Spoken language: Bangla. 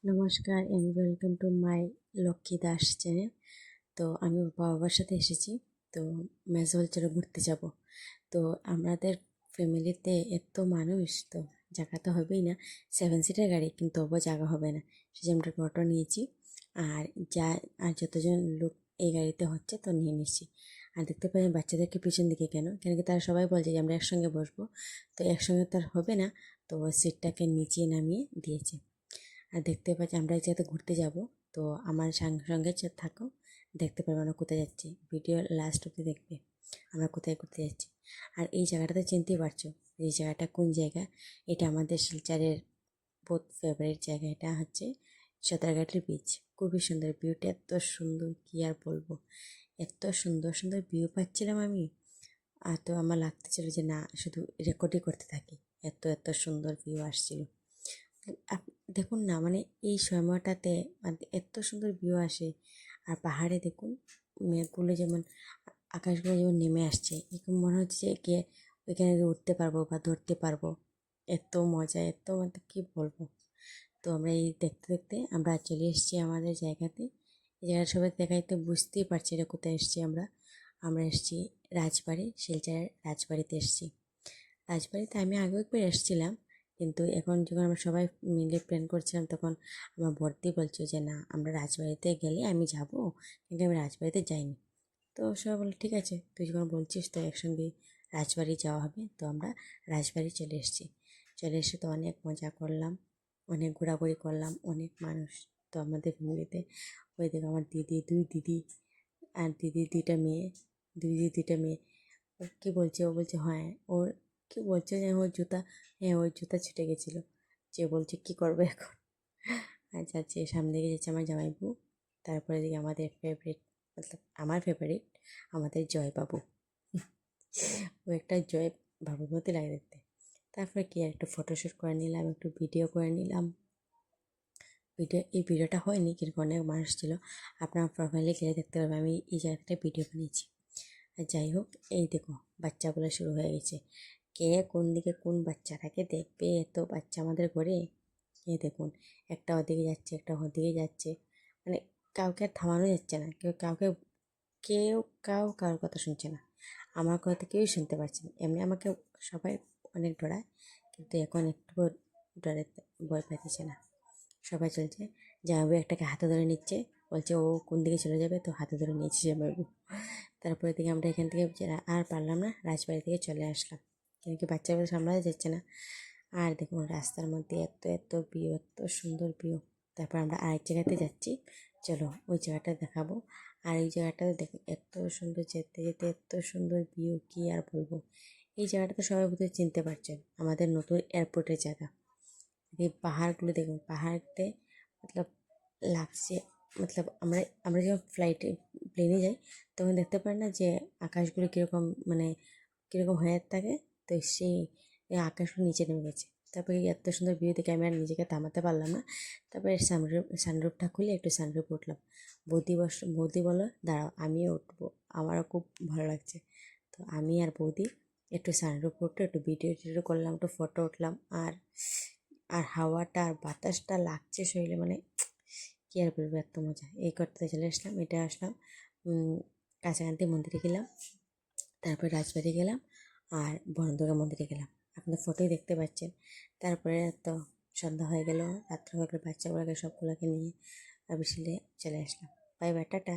নমস্কার and welcome to my Lakshmi Das channel. তো আমি বাবার সাথে এসেছি। তো মেজল চলে ঘুরতে যাব। তো আমাদের ফ্যামিলিতে এত মানুষ, তো জায়গা তো হবেই না। 7 সিটার গাড়ি, কিন্তু তবুও জায়গা হবে না, সেই জন্য আমরা অটো নিয়েছি। আর যা আর যতজন লোক এই গাড়িতে হচ্ছে তো নিয়ে নিচ্ছি। আর দেখতে পাই বাচ্চাদেরকে পিছন দিকে কেন কেন কি তারা সবাই বলছে যে আমরা একসঙ্গে বসবো। তো একসঙ্গে তার হবে না, তো সিটটাকে নিচে নামিয়ে দিয়েছে। আর দেখতে পাচ্ছি আমরা এক জায়গাতে ঘুরতে যাব। তো আমার সঙ্গে সঙ্গে থাকো, দেখতে পারবে আমরা কোথায় যাচ্ছি। ভিডিও লাস্ট অব্দি দেখবে আমরা কোথায় ঘুরতে যাচ্ছি। আর এই জায়গাটাতে চিনতেই পারছো এই জায়গাটা কোন জায়গা। এটা আমাদের শিলচরের বহুত ফেভারিট জায়গা। এটা হচ্ছে সাঁতারঘাটের বিচ। খুবই সুন্দর ভিউটা, এত সুন্দর কি আর বলবো। এত সুন্দর সুন্দর ভিউ পাচ্ছিলাম আমি। আর তো আমার লাগতেছিল যে না, শুধু রেকর্ডই করতে থাকি, এত এত সুন্দর ভিউ আসছিল। দেখুন না, মানে এই সময়টাতে মানে এত সুন্দর ভিউ আসে। আর পাহাড়ে দেখুন মেঘগুলো যেমন, আকাশগুলো যেমন নেমে আসছে, এরকম মনে হচ্ছে যে গিয়ে ওইখানে গিয়ে উঠতে পারবো বা ধরতে পারবো। এত মজা, এত মানে কি বলবো। তো আমরা এই দেখতে দেখতে আমরা চলে এসেছি আমাদের জায়গাতে। এই জায়গাটা সবাই দেখাইতে বুঝতেই পারছি এটা কোথায় এসেছি আমরা। আমরা এসেছি রাজবাড়ি, শিলচরের রাজবাড়িতে এসেছি। রাজবাড়িতে আমি আগেও একবার এসেছিলাম, কিন্তু এখন যখন আমরা সবাই মিলে প্ল্যান করছিলাম তখন আমার বড়দি বলছে যে না, আমরা রাজবাড়িতে গেলে আমি যাবো, কিন্তু আমি রাজবাড়িতে যাইনি। তো সবাই বলে ঠিক আছে, তুই যখন বলছিস তো একসঙ্গে রাজবাড়ি যাওয়া হবে। তো আমরা রাজবাড়ি চলে এসেছি। চলে এসে তো অনেক মজা করলাম, অনেক ঘোরাঘুরি করলাম, অনেক মানুষ। তো আমাদের ফ্যামিলিতে ওই দেখো আমার দিদি, দুই দিদি, আর দিদির দুইটা মেয়ে, দুই দিদি দুইটা মেয়ে। ও কী বলছে, ও বলছে হ্যাঁ ওর কি বলছে যে ওর জুতা, হ্যাঁ ওর জুতা ছিটে গেছিলো। যে বলছে কি করবে এখন। আর যাচ্ছে সামনে দিকে যাচ্ছে আমার জামাইবু। তারপরে দিকে আমাদের ফেভারিট, মতলব আমার ফেভারিট আমাদের জয়বাবু। ও একটা জয় বাবুর মতো লাগে দেখতে। তারপরে কি আর একটু ফটোশ্যুট করে নিলাম, একটু ভিডিও করে নিলাম। এই ভিডিওটা হয়নি, কিন্তু অনেক মানুষ ছিল। আপনার প্রোফাইলে গেলে দেখতে পারবেন আমি এই জায়গাটা ভিডিও বানিয়েছি। আর যাই হোক, এই দেখো বাচ্চাগুলো শুরু হয়ে গেছে। কে কোন দিকে কোন বাচ্চাটাকে দেখবে, এত বাচ্চা আমাদের ঘরে। এই দেখুন, একটা ওদিকে যাচ্ছে, একটা ওদিকে যাচ্ছে, মানে কাউকে আর থামানো যাচ্ছে না। কেউ কারোর কথা শুনছে না। আমার কথা কেউই শুনতে পারছে না। এমনি আমাকে সবাই অনেক ডরায়, কিন্তু এখন একটু ডরে, ভয় পাইতেছে না। সবাই চলছে। জামাইবাবু একটাকে হাতে ধরে নিচ্ছে, বলছে ও কোন দিকে চলে যাবে, তো হাতে ধরে নিয়েছে জামাইবাবু। তারপরে থেকে আমরা এখান থেকে আর পারলাম না, রাজবাড়ি থেকে চলে আসলাম, কেন কি বাচ্চাগুলো সামলাতে যাচ্ছে না। আর দেখুন রাস্তার মধ্যে এত এত ভিউ, এত সুন্দর ভিউ। তারপর আমরা আরেক জায়গাতে যাচ্ছি, চলো ওই জায়গাটা দেখাবো। আর এই জায়গাটা দেখুন এত সুন্দর, যেতে যেতে এত সুন্দর ভিউ কি আর বলবো। এই জায়গাটা তো সবাই বোধহয় চিনতে পারছেন, আমাদের নতুন এয়ারপোর্টের জায়গা। এই পাহাড়গুলো দেখুন, পাহাড়তে মতলব লাগছে, মতলব আমরা আমরা যখন প্লেনে যাই তখন দেখতে পাই না যে আকাশগুলো কীরকম, মানে কীরকম হয়ে থাকে। তো সেই আকাশগুলো নিচে নেমে গেছে। তারপরে এত সুন্দর ভিউ দেখে আমি আর নিজেকে থামাতে পারলাম না। তারপরে সানরুফটা খুলে একটু সানরুফ উঠলাম। বৌদি বলো দাঁড়াও আমিও উঠবো, আমারও খুব ভালো লাগছে। তো আমি আর বৌদি একটু সানরুফ উঠলো, একটু ভিডিও টিডিও করলাম, একটু ফটো উঠলাম। আর আর হাওয়াটা আর বাতাসটা লাগছে শরীরে, মানে কী আর বলবো, এত মজা। এই করতে চলে আসলাম, এটা আসলাম কাছাকাছি মন্দিরে গেলাম, তারপরে রাজবাড়ি গেলাম, আর বনদুর্গা মন্দিরে গেলাম। আপনার ফটোই দেখতে পাচ্ছেন। তারপরে তো সন্ধ্যা হয়ে গেল, রাত্র হয়ে গেল, বাচ্চাগুলোকে সবগুলোকে নিয়ে বিশালে চলে আসলাম। Bye bye, tata.